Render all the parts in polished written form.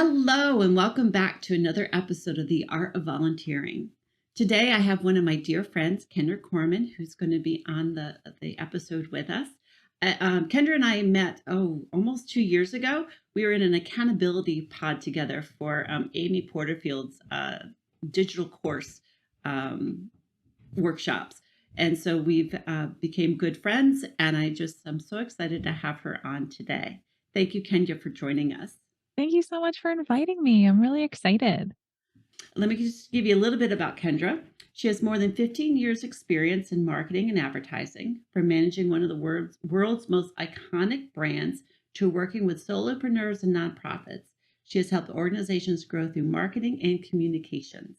Hello, and welcome back to another episode of The Art of Volunteering. Today, I have one of my dear friends, Kendra Corman, who's going to be on the episode with us. Kendra and I met, almost 2 years ago. We were in an accountability pod together for Amy Porterfield's digital course workshops. And so we've became good friends, and I'm so excited to have her on today. Thank you, Kendra, for joining us. Thank you so much for inviting me. I'm really excited. Let me just give you a little bit about Kendra. She has more than 15 years experience in marketing and advertising, from managing one of the world's most iconic brands to working with solopreneurs and nonprofits. She has helped organizations grow through marketing and communications.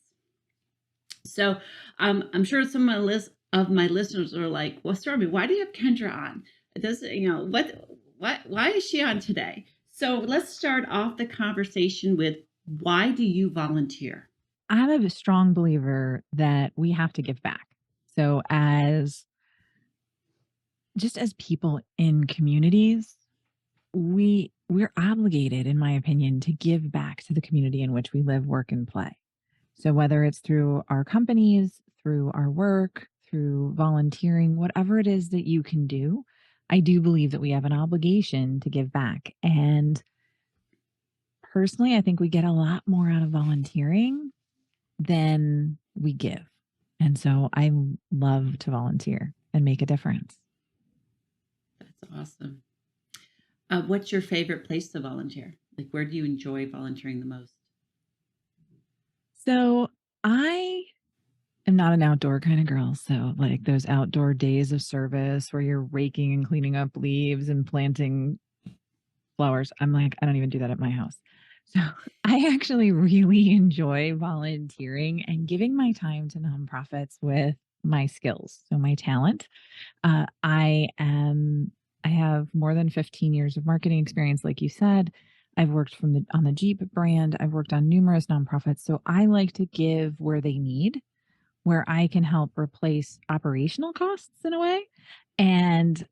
So I'm sure some of my listeners are like, well, Stormy, why do you have Kendra on? It doesn't, why is she on today? So let's start off the conversation with, why do you volunteer? I'm a strong believer that we have to give back. So as people in communities, we're obligated, in my opinion, to give back to the community in which we live, work, and play. So whether it's through our companies, through our work, through volunteering, whatever it is that you can do, I do believe that we have an obligation to give back. And personally, I think we get a lot more out of volunteering than we give. And so I love to volunteer and make a difference. That's awesome. What's your favorite place to volunteer? Like, where do you enjoy volunteering the most? So I am not an outdoor kind of girl. So, like those outdoor days of service where you're raking and cleaning up leaves and planting flowers, I'm like, I don't even do that at my house. So, I actually really enjoy volunteering and giving my time to nonprofits with my skills. So, my talent. Uh, I am I have more than 15 years of marketing experience, like you said. I've worked on the Jeep brand. I've worked on numerous nonprofits. So I like to give where they need, where I can help replace operational costs in a way, and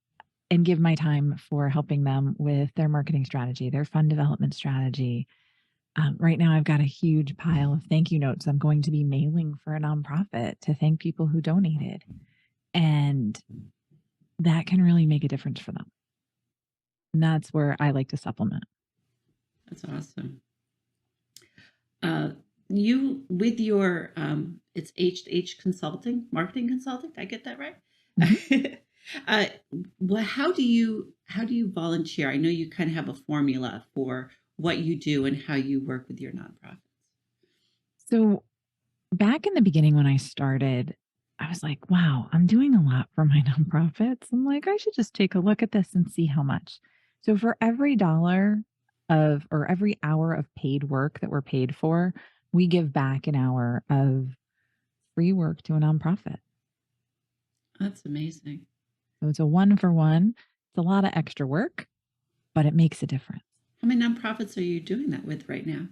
give my time for helping them with their marketing strategy, their fund development strategy. Right now, I've got a huge pile of thank you notes I'm going to be mailing for a nonprofit to thank people who donated. And that can really make a difference for them. And that's where I like to supplement. That's awesome. You, with your it's H consulting, marketing consulting. Did I get that right? Mhm. uh, well, how do you volunteer? I know you kind of have a formula for what you do and how you work with your nonprofits. So back in the beginning when I started, I was like, wow, I'm doing a lot for my nonprofits. I'm like, I should just take a look at this and see how much. So for every dollar or every hour of paid work that we're paid for, we give back an hour of free work to a nonprofit. That's amazing. So it's a one for one. It's a lot of extra work, but it makes a difference. How many nonprofits are you doing that with right now?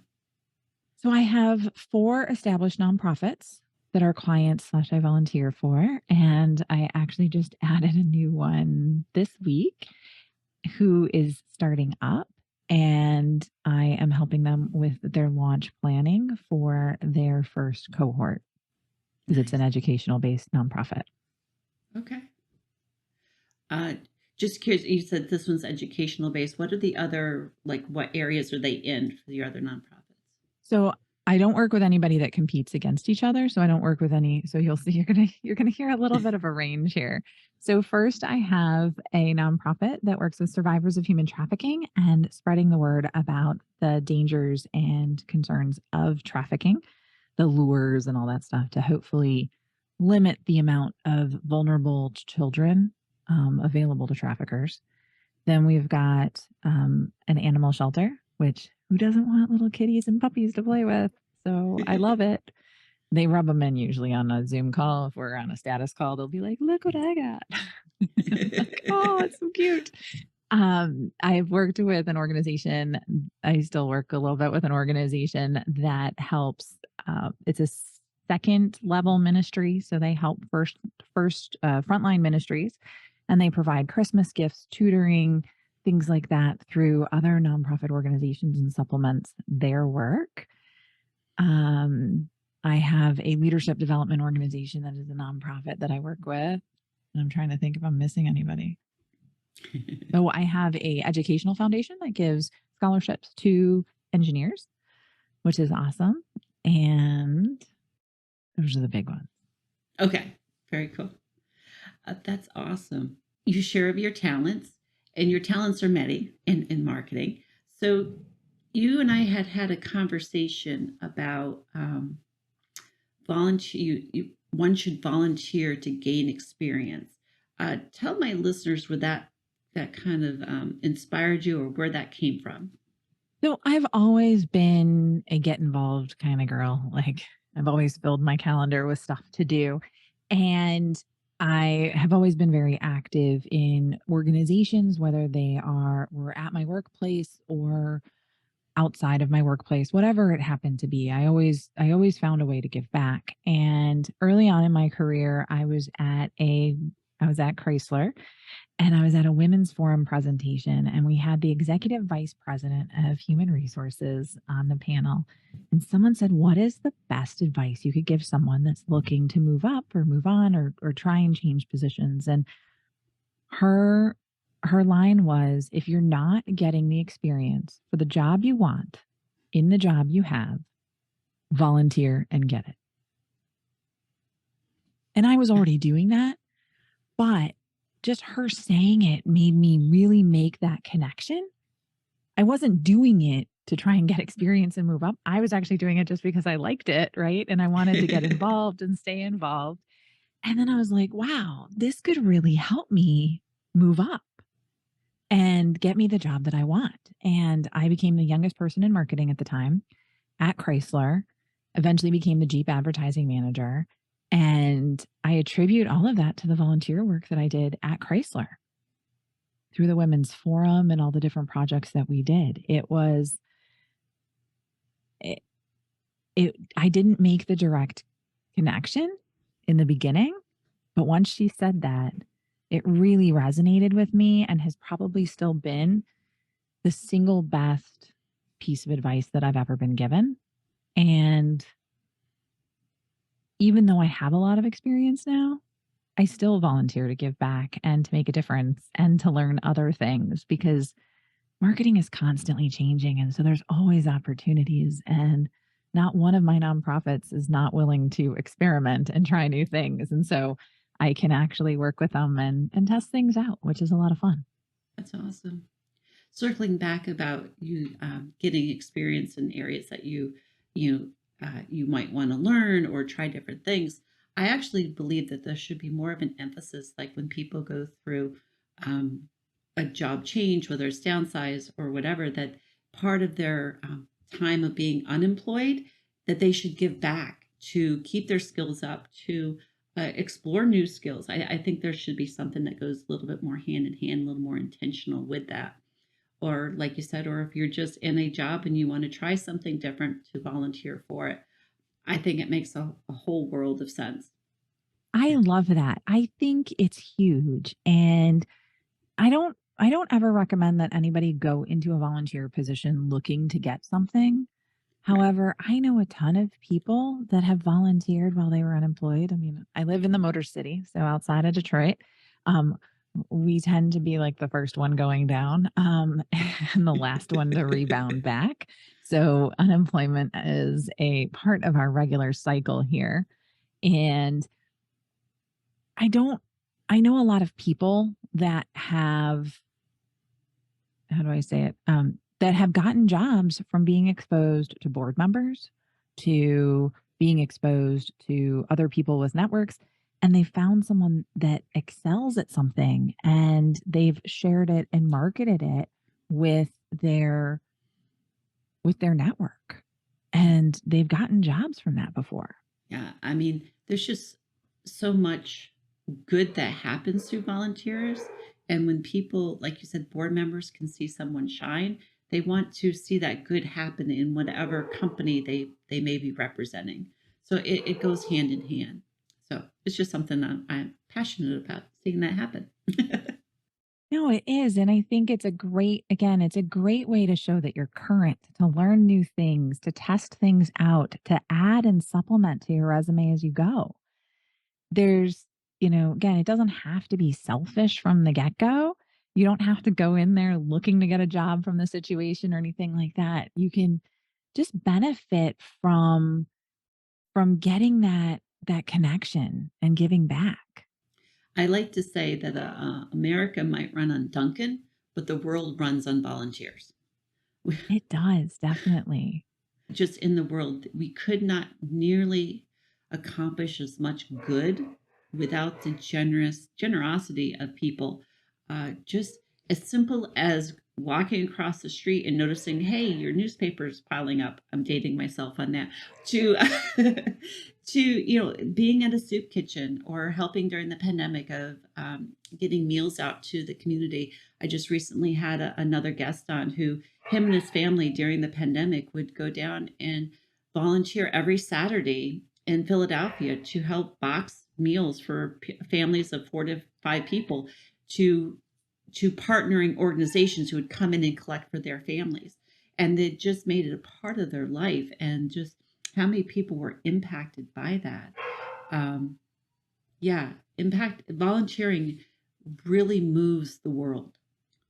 So I have 4 established nonprofits that are clients / I volunteer for, and I actually just added a new one this week who is starting up, and I am helping them with their launch planning for their first cohort because it's an Nice. educational-based nonprofit. Okay. Uh, just curious, you said this one's educational based. What are the other, like, what areas are they in for your other nonprofits? So I don't work with anybody that competes against each other. So I don't work with any. So you'll see you're gonna hear a little bit of a range here. So first, I have a nonprofit that works with survivors of human trafficking and spreading the word about the dangers and concerns of trafficking, the lures and all that stuff to hopefully limit the amount of vulnerable children available to traffickers. Then we've got an animal shelter, which who doesn't want little kitties and puppies to play with? So I love it. They rub them in usually on a Zoom call. If we're on a status call, they'll be like, look what I got. Like, oh, it's so cute. I've worked with an organization. I still work a little bit with an organization that helps. It's a second level ministry, so they help first frontline ministries, and they provide Christmas gifts, tutoring. things like that through other nonprofit organizations and supplements their work. Um, I have a leadership development organization that is a nonprofit that I work with. And I'm trying to think if I'm missing anybody. So I have a educational foundation that gives scholarships to engineers, which is awesome. And those are the big ones. Okay, very cool. That's awesome. You share of your talents, and your talents are many in marketing. So, you and I had a conversation about volunteer. One should volunteer to gain experience. Tell my listeners where that kind of inspired you, or where that came from. So I've always been a get involved kind of girl. Like I've always filled my calendar with stuff to do. And I have always been very active in organizations, whether they were at my workplace or outside of my workplace, whatever it happened to be. I always found a way to give back. And early on in my career, I was at Chrysler, and I was at a women's forum presentation, and we had the executive vice president of human resources on the panel. And someone said, "What is the best advice you could give someone that's looking to move up or move on or try and change positions?" And her her line was, "If you're not getting the experience for the job you want in the job you have, volunteer and get it." And I was already doing that, but just her saying it made me really make that connection. I wasn't doing it to try and get experience and move up. I was actually doing it just because I liked it, right? And I wanted to get involved and stay involved. And then I was like, wow, this could really help me move up and get me the job that I want. And I became the youngest person in marketing at the time at Chrysler, eventually became the Jeep advertising manager. And I attribute all of that to the volunteer work that I did at Chrysler through the Women's Forum and all the different projects that we did. It, I didn't make the direct connection in the beginning, but once she said that, it really resonated with me and has probably still been the single best piece of advice that I've ever been given. And even though I have a lot of experience now, I still volunteer to give back and to make a difference and to learn other things because marketing is constantly changing. And so there's always opportunities. And not one of my nonprofits is not willing to experiment and try new things. And so I can actually work with them and test things out, which is a lot of fun. That's awesome. Circling back about you getting experience in areas that you might want to learn or try different things. I actually believe that there should be more of an emphasis, like when people go through um, a job change, whether it's downsize or whatever, that part of their time of being unemployed, that they should give back to keep their skills up, to explore new skills. I think there should be something that goes a little bit more hand in hand, a little more intentional with that. Or, like you said, or if you're just in a job and you want to try something different, to volunteer for it. I think it makes a whole world of sense. I love that. I think it's huge. And I don't ever recommend that anybody go into a volunteer position looking to get something. Right. However, I know a ton of people that have volunteered while they were unemployed. I mean, I live in the Motor City, so outside of Detroit. Um, we tend to be like the first one going down, and the last one to rebound back. So unemployment is a part of our regular cycle here. And I don't, I know a lot of people that have, how do I say it? That have gotten jobs from being exposed to board members, to being exposed to other people with networks, and they found someone that excels at something and they've shared it and marketed it with their with their network. And they've gotten jobs from that before. Yeah. I mean, there's just so much good that happens through volunteers. And when people, like you said, board members can see someone shine, they want to see that good happen in whatever company they may be representing. So it goes hand in hand. So it's just something I'm passionate about, seeing that happen. No, it is. And I think it's a great, again, it's a great way to show that you're current, to learn new things, to test things out, to add and supplement to your resume as you go. There's, again, it doesn't have to be selfish from the get go. You don't have to go in there looking to get a job from the situation or anything like that. You can just benefit from getting that connection and giving back. I like to say that America might run on Duncan, but the world runs on volunteers. It does, definitely. Just in the world, we could not nearly accomplish as much good without the generosity of people. Just as simple as walking across the street and noticing, hey, your newspaper's piling up. I'm dating myself on that. To to being at a soup kitchen or helping during the pandemic of getting meals out to the community. I just recently had another guest on who him and his family during the pandemic would go down and volunteer every Saturday in Philadelphia to help box meals for families of 4 to 5 people to partnering organizations who would come in and collect for their families. And they just made it a part of their life, and just how many people were impacted by that. Um, yeah, impact volunteering really moves the world.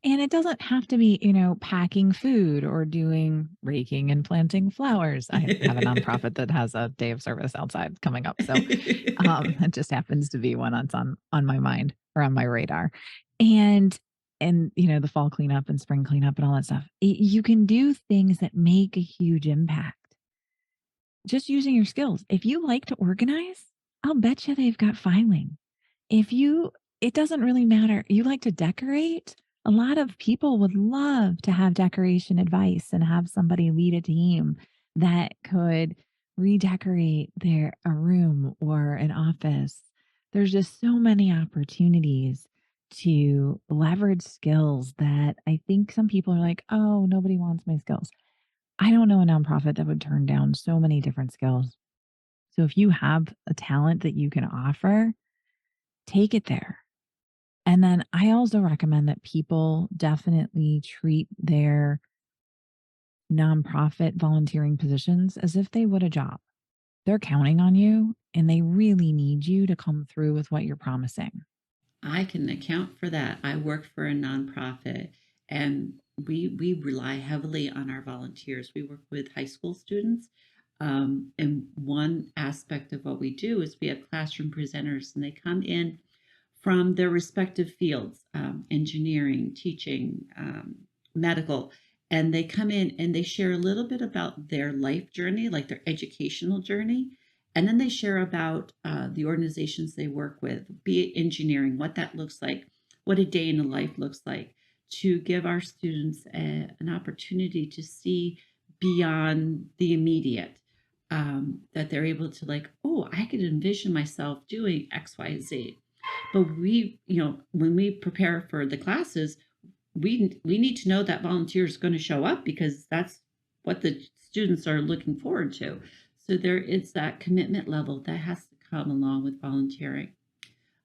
And it doesn't have to be, packing food or doing raking and planting flowers. I have a nonprofit that has a day of service outside coming up. So it just happens to be one that's on my mind or on my radar. And the fall cleanup and spring cleanup and all that stuff. You can do things that make a huge impact just using your skills. If you like to organize, I'll bet you they've got filing. If you It doesn't really matter. You like to decorate? A lot of people would love to have decoration advice and have somebody lead a team that could redecorate a room or an office. There's just so many opportunities to leverage skills that I think some people are like, "Oh, nobody wants my skills." I don't know a nonprofit that would turn down so many different skills. So if you have a talent that you can offer, take it there. And then I also recommend that people definitely treat their nonprofit volunteering positions as if they would a job. They're counting on you and they really need you to come through with what you're promising. I can account for that. I work for a nonprofit, and we rely heavily on our volunteers. We work with high school students. And one aspect of what we do is we have classroom presenters, and they come in from their respective fields, engineering, teaching, medical, and they come in and they share a little bit about their life journey, like their educational journey. And then they share about the organizations they work with, be it engineering, what that looks like, what a day in the life looks like, to give our students an opportunity to see beyond the immediate. That they're able to, like, oh, I could envision myself doing XYZ. But when we prepare for the classes, we need to know that volunteer is going to show up, because that's what the students are looking forward to. So there is that commitment level that has to come along with volunteering.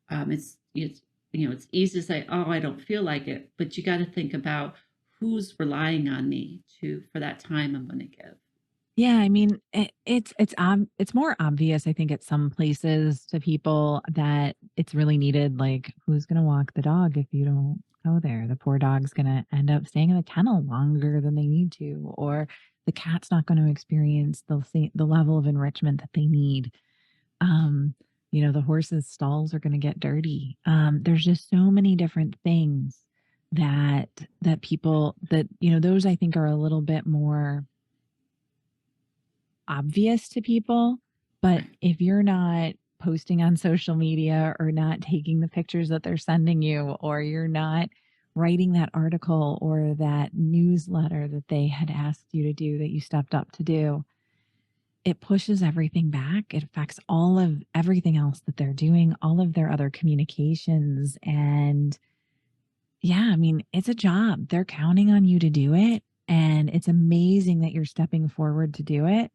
It's easy to say, oh, I don't feel like it, but you got to think about who's relying on me to for that time I'm going to give. Yeah, I mean, it's more obvious, I think, at some places to people that it's really needed. Like, who's going to walk the dog if you don't go there? The poor dog's going to end up staying in the kennel longer than they need to, or the cat's not going to experience the level of enrichment that they need. Um, the horse's stalls are going to get dirty. There's just so many different things that people that those I think are a little bit more obvious to people. But Right. if you're not posting on social media or not taking the pictures that they're sending you, or you're not writing that article or that newsletter that they had asked you to do that you stepped up to do, it pushes everything back. It affects all of everything else that they're doing, all of their other communications. And yeah, I mean, it's a job. They're counting on you to do it. And it's amazing that you're stepping forward to do it.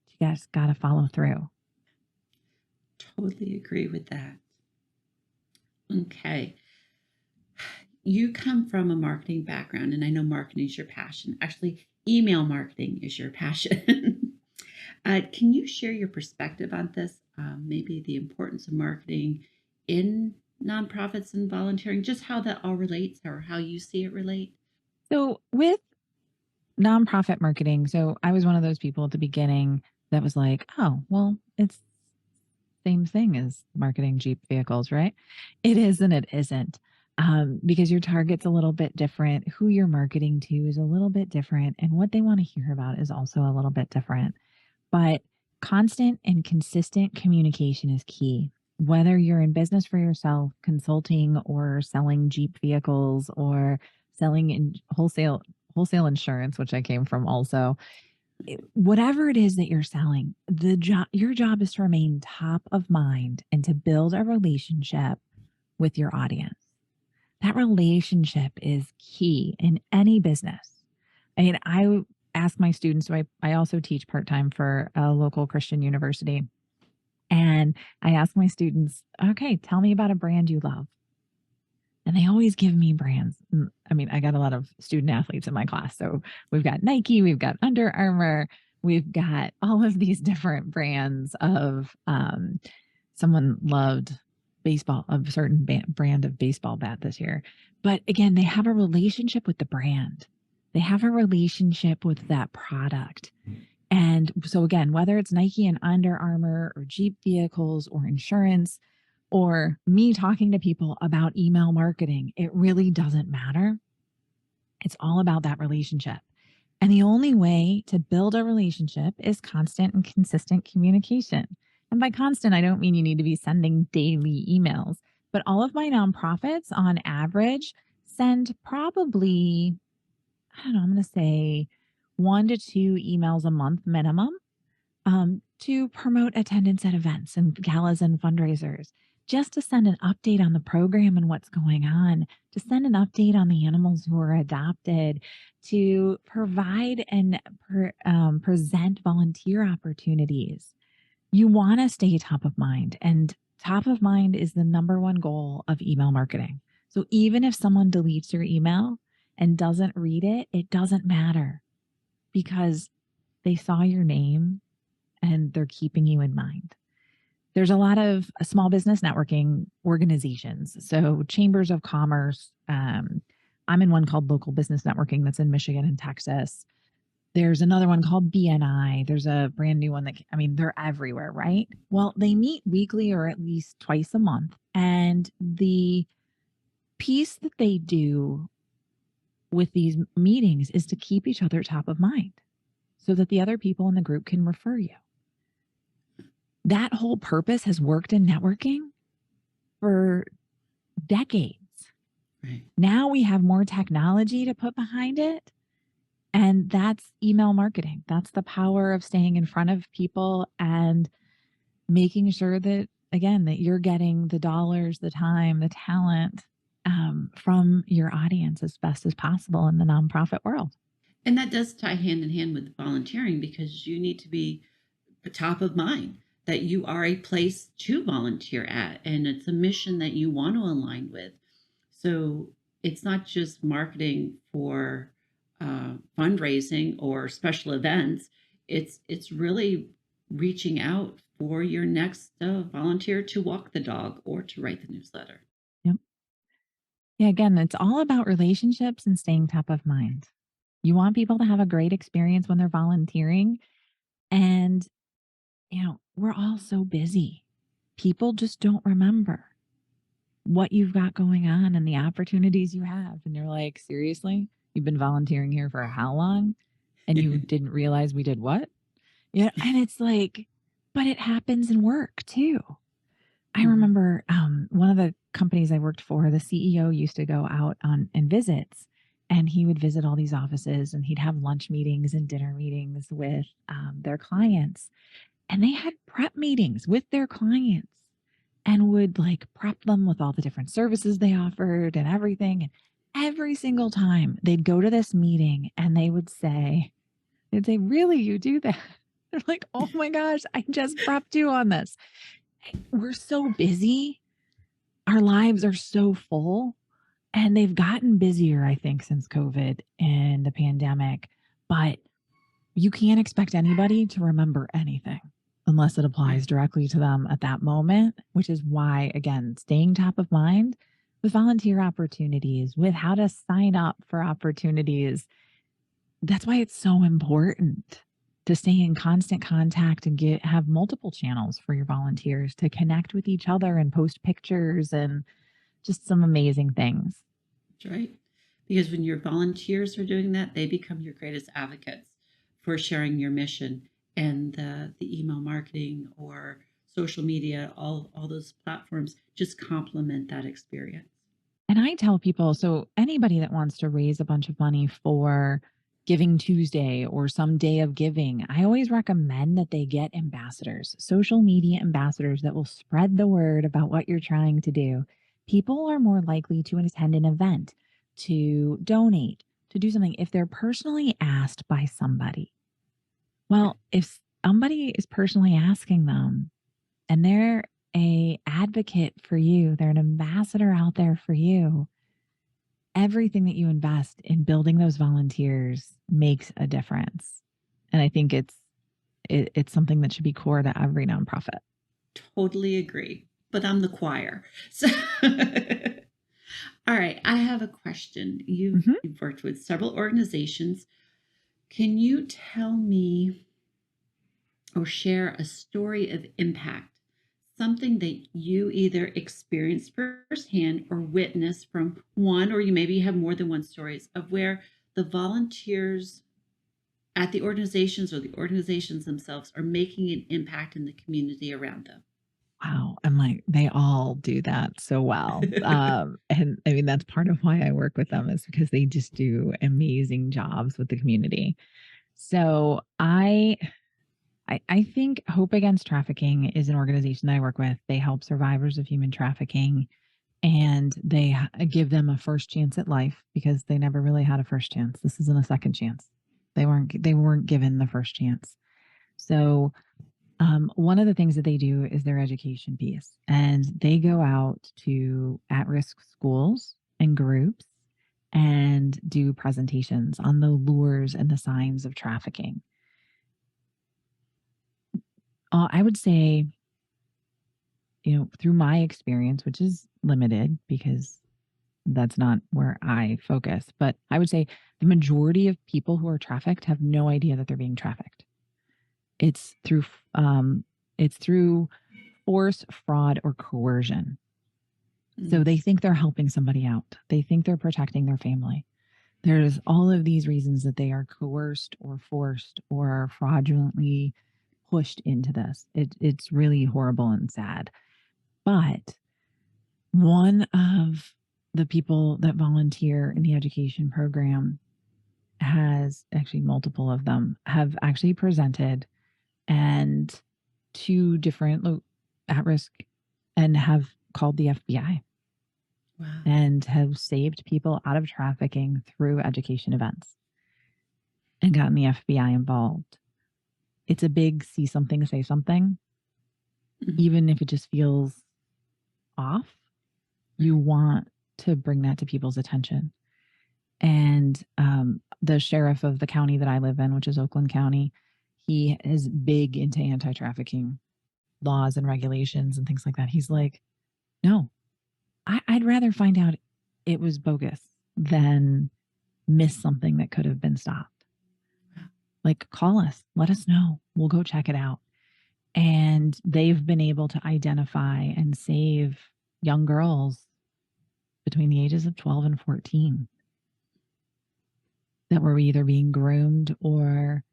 You guys got to follow through. Totally agree with that. Okay. you come from a marketing background, and I know marketing is your passion. Actually, email marketing is your passion. Can you share your perspective on this? Maybe the importance of marketing in nonprofits and volunteering, just how that all relates or how you see it relate? So with nonprofit marketing, so I was one of those people at the beginning that was like, oh, well, it's same thing as marketing Jeep vehicles, right? It is and it isn't. Because your target's a little bit different. Who you're marketing to is a little bit different. And what they want to hear about is also a little bit different. But constant and consistent communication is key. Whether you're in business for yourself, consulting, or selling Jeep vehicles, or selling in wholesale insurance, which I came from also, whatever it is that you're selling, your job is to remain top of mind and to build a relationship with your audience. That relationship is key in any business. I mean, I ask my students, so I also teach part-time for a local Christian university. And I ask my students, okay, tell me about a brand you love. And they always give me brands. I mean, I got a lot of student athletes in my class. So we've got Nike, we've got Under Armour, we've got all of these different brands of someone loved baseball, of a certain brand of baseball bat this year. But again, they have a relationship with the brand. They have a relationship with that product. And so again, whether it's Nike and Under Armour or Jeep vehicles or insurance or me talking to people about email marketing, it really doesn't matter. It's all about that relationship. And the only way to build a relationship is constant and consistent communication. And by constant, I don't mean you need to be sending daily emails, but all of my nonprofits on average send probably, I don't know, I'm going to say 1 to 2 emails a month minimum, to promote attendance at events and galas and fundraisers, just to send an update on the program and what's going on, to send an update on the animals who are adopted, to provide and present volunteer opportunities. You want to stay top of mind, and top of mind is the number one goal of email marketing. So even if someone deletes your email and doesn't read it, it doesn't matter because they saw your name and they're keeping you in mind. There's a lot of small business networking organizations. So chambers of commerce. I'm in one called Local Business Networking that's in Michigan and Texas. There's another one called BNI. There's a brand new one that, I mean, they're everywhere, right? Well, they meet weekly or at least twice a month. And the piece that they do with these meetings is to keep each other top of mind so that the other people in the group can refer you. That whole purpose has worked in networking for decades. Right. Now we have more technology to put behind it. And that's email marketing. That's the power of staying in front of people and making sure that, again, that you're getting the dollars, the time, the talent from your audience as best as possible in the nonprofit world. And that does tie hand in hand with volunteering because you need to be top of mind that you are a place to volunteer at and it's a mission that you want to align with. So it's not just marketing for fundraising or special events. It's really reaching out for your next volunteer to walk the dog or to write the newsletter. Yep. Yeah, again, it's all about relationships and staying top of mind. You want people to have a great experience when they're volunteering. And, we're all so busy. People just don't remember what you've got going on and the opportunities you have. And you're like, seriously? You've been volunteering here for how long? And you didn't realize we did what? Yeah. And it's like, but it happens in work too. I remember one of the companies I worked for, the CEO used to go out on visits, and he would visit all these offices and he'd have lunch meetings and dinner meetings with their clients. And they had prep meetings with their clients and would like prep them with all the different services they offered and everything. And every single time they'd go to this meeting and they'd say, really, you do that? They're like, oh my gosh, I just prepped you on this. We're so busy. Our lives are so full And they've gotten busier, I think, since COVID and the pandemic, but you can't expect anybody to remember anything unless it applies Right. directly to them at that moment, which is why, again, staying top of mind with volunteer opportunities, with how to sign up for opportunities. That's why it's so important to stay in constant contact and have multiple channels for your volunteers to connect with each other and post pictures and just some amazing things. That's right. Because when your volunteers are doing that, they become your greatest advocates for sharing your mission, and the email marketing or social media, all those platforms just complement that experience. And I tell people, so anybody that wants to raise a bunch of money for Giving Tuesday or some day of giving, I always recommend that they get ambassadors, social media ambassadors that will spread the word about what you're trying to do. People are more likely to attend an event, to donate, to do something if they're personally asked by somebody. Right. Well, if somebody is personally asking them and they're a advocate for you, they're an ambassador out there for you, everything that you invest in building those volunteers makes a difference. And I think it's something that should be core to every nonprofit. Totally agree. But I'm the choir. So all right, I have a question. Mhm. You've worked with several organizations. Can you tell me or share a story of impact, something that you either experienced firsthand or witnessed from one, or you maybe have more than one stories of where the volunteers at the organizations or the organizations themselves are making an impact in the community around Wow. I'm like, they all do that so well. And I mean, that's part of why I work with them is because they just do amazing jobs with the community. So I think Hope Against Trafficking is an organization that I work with. They help survivors of human trafficking and they give them a first chance at life because they never really had a first chance. This isn't a second chance. They weren't given the first chance. So one of the things that they do is their education piece, and they go out to at-risk schools and groups and do presentations on the lures and the signs of trafficking. I would say, through my experience, which is limited because that's not where I focus, but I would say the majority of people who are trafficked have no idea that they're being trafficked. It's through um, it's through force, fraud, or coercion. So them. they think they're helping somebody out. They think they're protecting their family. There's all of these reasons that they are coerced or forced or fraudulently pushed into this. It's really horrible and sad. But one of the people that volunteer in the education program has actually multiple of them have actually presented and two different at risk and have called the FBI Wow. and have saved people out of trafficking through education events and gotten the FBI involved. It's a big see something, say something. Mhm. Even if it just feels off, you Right. want to bring that to people's attention. And the sheriff of the county that I live in, which is Oakland County, he is big into anti trafficking laws and regulations and things like that. He's like, no, I'd rather find out it was bogus than miss something that could have been stopped. Wow. Like, call us, let us know. We'll go check it out. And they've been able to identify and save young girls between the ages of 12 and 14 that were either being groomed or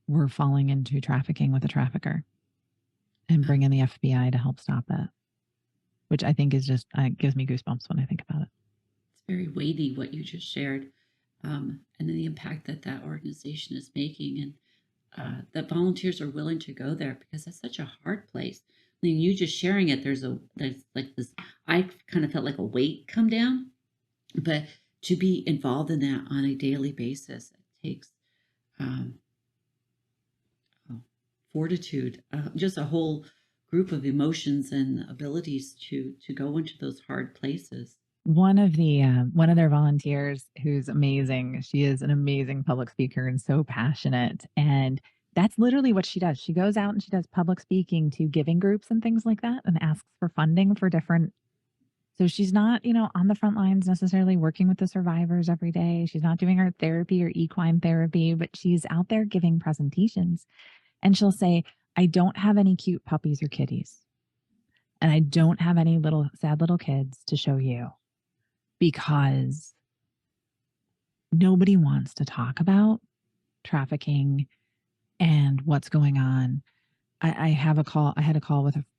were falling into trafficking with a trafficker and Wow. bring in the FBI to help stop it, which I think is just, gives me goosebumps when I think about it. It's very weighty what you just shared, and then the impact that that organization is making, and that volunteers are willing to go there because that's such a hard place. I mean, you just sharing it, there's like this. I kind of felt like a weight come down, but to be involved in that on a daily basis, it takes um, oh, fortitude, just a whole group of emotions and abilities to go into those hard places. one of their volunteers who's amazing. She is an amazing public speaker and so passionate. And that's literally what she does. She goes out and she does public speaking to giving groups and things like that and asks for funding for different. So she's not, on the front lines necessarily working with the survivors every day. She's not doing art therapy or equine therapy, but she's out there giving presentations. And she'll say, I don't have any cute puppies or kitties. And I don't have any little sad little kids to show you because nobody wants to talk about trafficking and what's going on. I had a call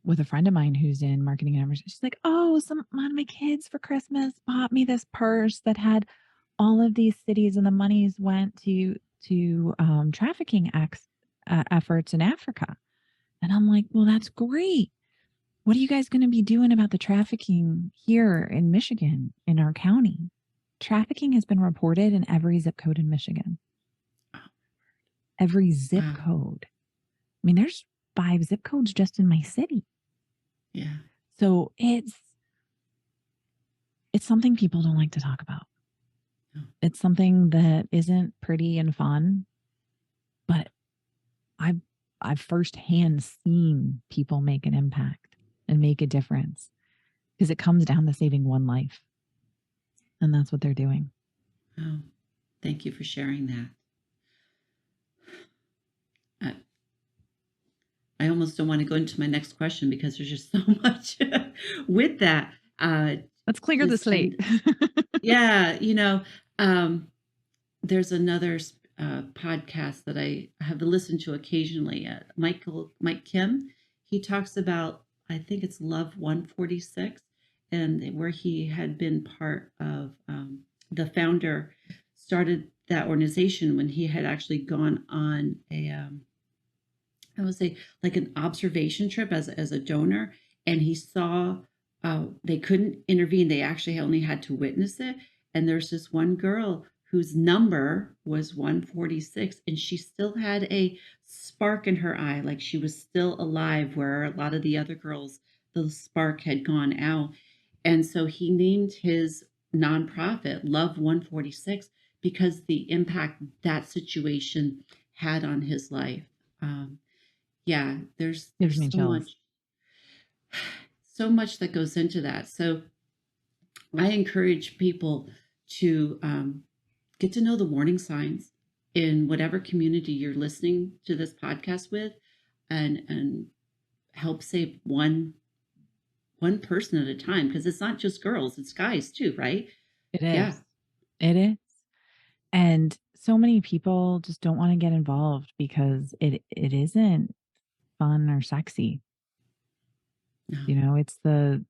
with a friend of mine who's in marketing and advertising. She's like, oh, one of my kids for Christmas bought me this purse that had all of these cities and the monies went to trafficking efforts in Africa. And I'm like, well, that's great. What are you guys going to be doing about the trafficking here in Michigan, in our county? Trafficking has been reported in every zip code in Michigan. Every zip code. I mean, there's 5 zip codes just in my city. Yeah. So it's something people don't like to talk about. No. It's something that isn't pretty and fun, but I've firsthand seen people make an impact and make a difference because it comes down to saving one life. And that's what they're doing. Oh, thank you for sharing that. I almost don't want to go into my next question because there's just so much with that. Let's clear the slate. Yeah, there's another podcast that I have listened to occasionally. Mike Kim, he talks about, I think it's Love 146, and where he had been part of the founder started that organization when he had actually gone on I would say like an observation trip as a donor, and he saw they couldn't intervene. They actually only had to witness it. And there's this one girl whose number was 146, and she still had a spark in her eye, like she was still alive, where a lot of the other girls, the spark had gone out. And so he named his nonprofit Love 146 because the impact that situation had on his life. Yeah, there's so much that goes into that. So I encourage people to get to know the warning signs in whatever community you're listening to this podcast with, and help save one person at a time, because it's not just girls, it's guys too, right? It is. Yeah. It is. And so many people just don't want to get involved because it isn't fun or sexy. No. It's the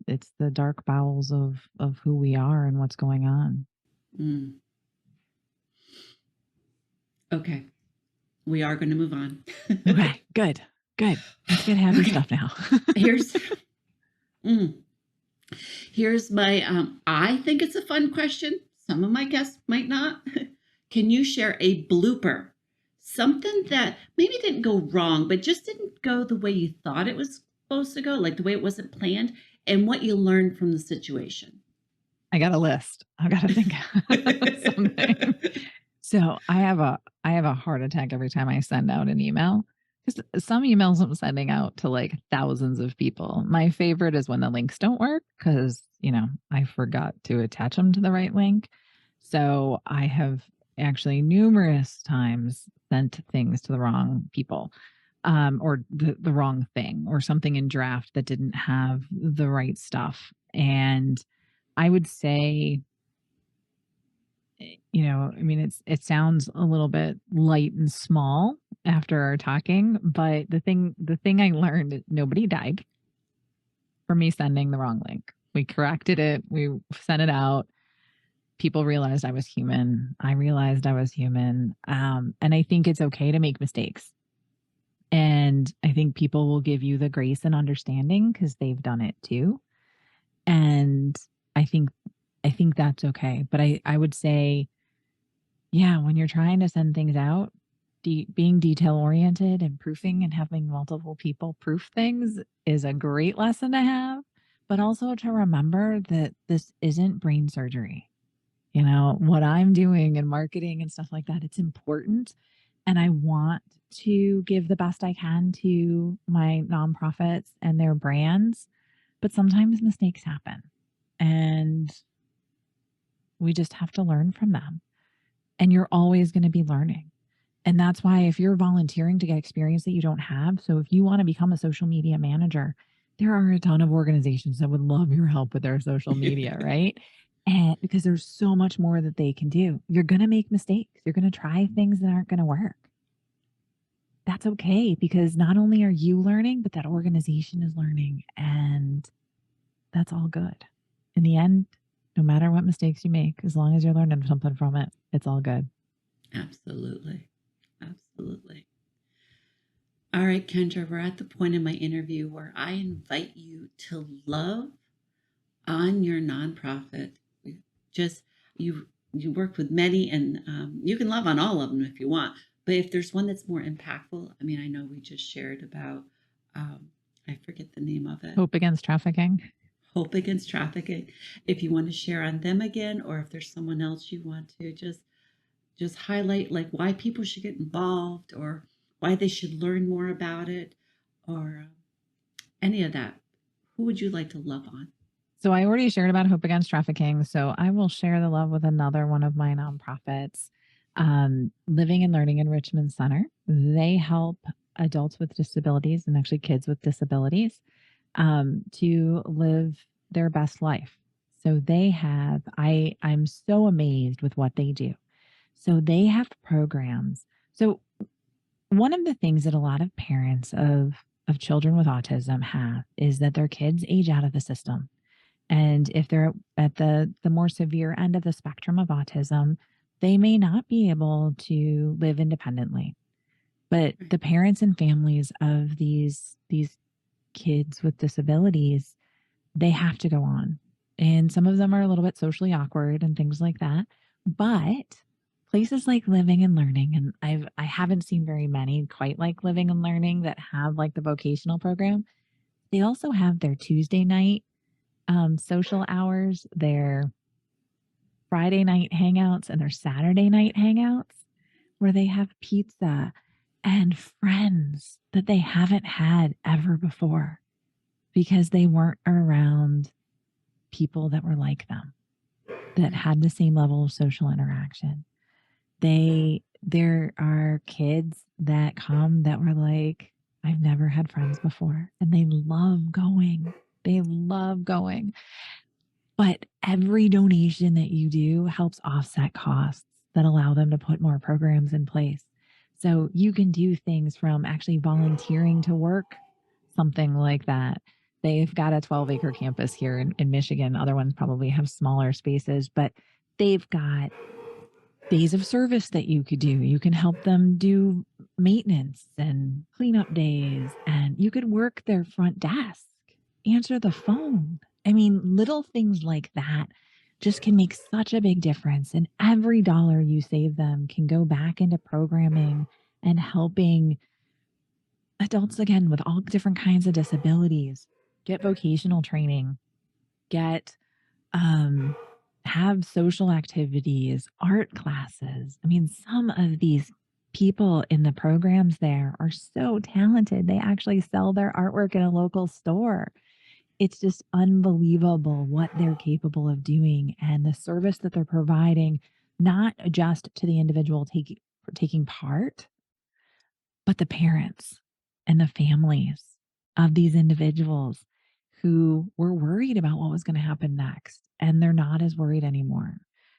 dark bowels of who we are and what's going on. Okay. We are going to move on. Okay, good. Let's get happy stuff now. Here's my, I think it's a fun question. Some of my guests might not. Can you share a blooper? Something that maybe didn't go wrong, but just didn't go the way you thought it was supposed to go, like the way it wasn't planned, and what you learned from the situation. I got a list. I got to think of something. So I have a heart attack every time I send out an email, because some emails I'm sending out to like thousands of people. My favorite is when the links don't work because, I forgot to attach them to the right link. So I have actually numerous times sent things to the wrong people, or the wrong thing, or something in draft that didn't have the right stuff. And I would say, it sounds a little bit light and small after our talking, but the thing I learned, nobody died from me sending the wrong link. We corrected it. We sent it out. People realized I was human. I realized I was human. And I think it's okay to make mistakes. And I think people will give you the grace and understanding because they've done it too. And I think that's okay. But I would say, yeah, when you're trying to send things out, being detail oriented and proofing and having multiple people proof things is a great lesson to have. but also to remember that this isn't brain surgery. You know, what I'm doing in marketing and stuff like that, it's important. And I want to give the best I can to my nonprofits and their brands, but sometimes mistakes happen and we just have to learn from them. And you're always going to be learning. And that's why if you're volunteering to get experience that you don't have, so if you want to become a social media manager, there are a ton of organizations that would love your help with their social media, right? And because there's so much more that they can do. You're going to make mistakes. You're going to try things that aren't going to work. That's okay because not only are you learning, but that organization is learning. And that's all good. In the end, no matter what mistakes you make, as long as you're learning something from it, it's all good. Absolutely. Absolutely. All right, Kendra, we're at the point in my interview where I invite you to love on your nonprofit. Just you work with many, and you can love on all of them if you want. But if there's one that's more impactful, I mean, I know we just shared about, I forget the name of it, Hope against trafficking. Hope Against Trafficking. If you want to share on them again, or if there's someone else you want to just highlight, like why people should get involved, or why they should learn more about it, or any of that, who would you like to love on? So I already shared about Hope Against Trafficking. So I will share the love with another one of my nonprofits, Living and Learning Enrichment Center. They help adults with disabilities and actually kids with disabilities to live their best life. So they have, I'm so amazed with what they do. So they have programs. So one of the things that a lot of parents of children with autism have is that their kids age out of the system. And if they're at the more severe end of the spectrum of autism, they may not be able to live independently. But the parents and families of these kids with disabilities, they have to go on. And some of them are a little bit socially awkward and things like that. But places like Living and Learning, and I haven't seen very many quite like Living and Learning that have like the vocational program. They also have their Tuesday night social hours, their Friday night hangouts, and their Saturday night hangouts where they have pizza and friends that they haven't had ever before because they weren't around people that were like them, that had the same level of social interaction. There are kids that come that were like, I've never had friends before, and they love going. They love going. But every donation that you do helps offset costs that allow them to put more programs in place. So you can do things from actually volunteering to work, something like that. They've got a 12-acre campus here in Michigan. Other ones probably have smaller spaces, but they've got days of service that you could do. You can help them do maintenance and cleanup days, and you could work their front desk, answer the phone. I mean, little things like that just can make such a big difference. And every dollar you save them can go back into programming and helping adults, again, with all different kinds of disabilities get vocational training, get um, have social activities, art classes. I mean, some of these people in the programs there are so talented. They actually sell their artwork in a local store. It's just unbelievable what they're capable of doing and the service that they're providing, not just to the individual taking part, but the parents and the families of these individuals who were worried about what was going to happen next. And they're not as worried anymore.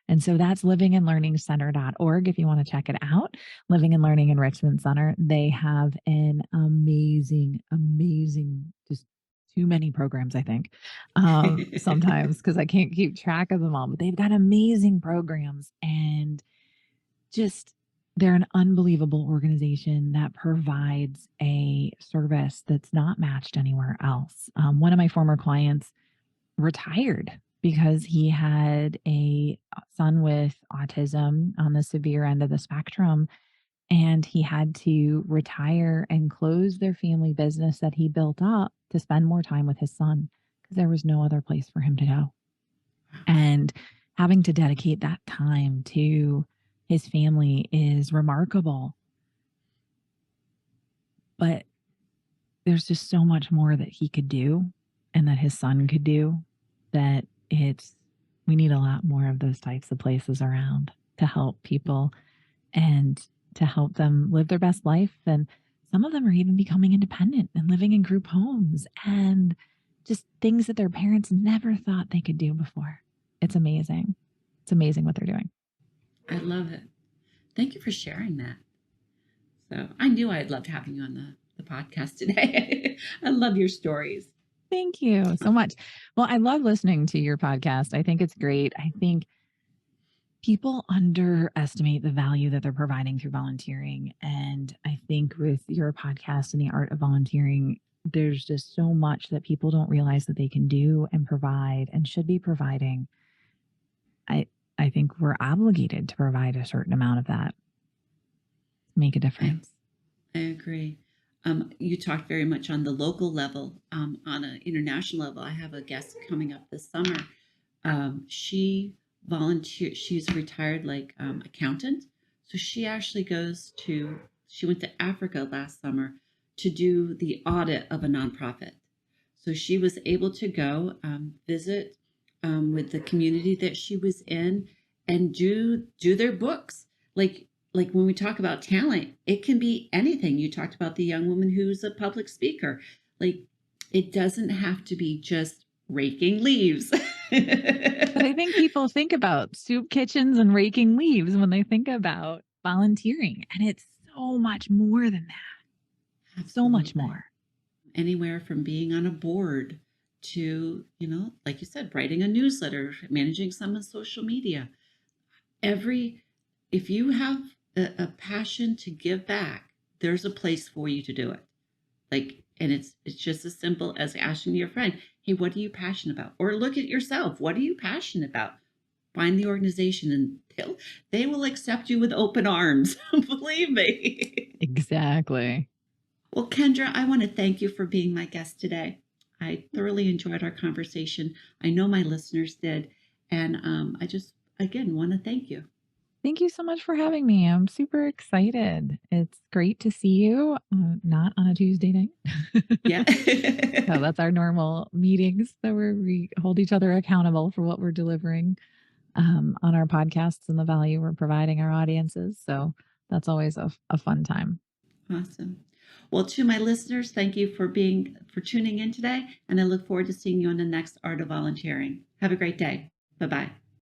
And so that's livingandlearningscenter.org if you want to check it out. Living and Learning Enrichment Center. They have an amazing, just too many programs, I think, sometimes because I can't keep track of them all, but they've got amazing programs and just they're an unbelievable organization that provides a service that's not matched anywhere else. One of my former clients retired because he had a son with autism on the severe end of the spectrum, and he had to retire and close their family business that he built up to spend more time with his son because there was no other place for him to go. And having to dedicate that time to his family is remarkable. But there's just so much more that he could do and that his son could do that we need a lot more of those types of places around to help people and to help them live their best life. And some of them are even becoming independent and living in group homes and just things that their parents never thought they could do before. It's amazing. It's amazing what they're doing. I love it. Thank you for sharing that. So I knew I'd loved having you on the podcast today. I love your stories. Thank you so much. Well, I love listening to your podcast. I think it's great. I think people underestimate the value that they're providing through volunteering. And I think with your podcast and the art of volunteering, there's just so much that people don't realize that they can do and provide and should be providing. I think we're obligated to provide a certain amount of that. Make a difference. I agree. You talked very much on the local level. On an international level, I have a guest coming up this summer. She volunteered. She's a retired accountant. So she actually she went to Africa last summer to do the audit of a nonprofit. So she was able to go visit with the community that she was in and do their books. Like when we talk about talent, it can be anything. You talked about the young woman who's a public speaker. Like, it doesn't have to be just raking leaves. But I think people think about soup kitchens and raking leaves when they think about volunteering. And it's so much more than that. Absolutely. So much more. Anywhere from being on a board to, like you said, writing a newsletter, managing someone's social media. If you have a passion to give back, there's a place for you to do it. And it's just as simple as asking your friend, hey, what are you passionate about? Or look at yourself. What are you passionate about? Find the organization and they will accept you with open arms. Believe me. Exactly. Well, Kendra, I want to thank you for being my guest today. I thoroughly enjoyed our conversation. I know my listeners did. And I just, again, want to thank you. Thank you so much for having me. I'm super excited. It's great to see you, not on a Tuesday night. Yeah. So that's our normal meetings that we hold each other accountable for what we're delivering on our podcasts and the value we're providing our audiences. So that's always a fun time. Awesome. Well, to my listeners, thank you for tuning in today. And I look forward to seeing you on the next Art of Volunteering. Have a great day. Bye-bye.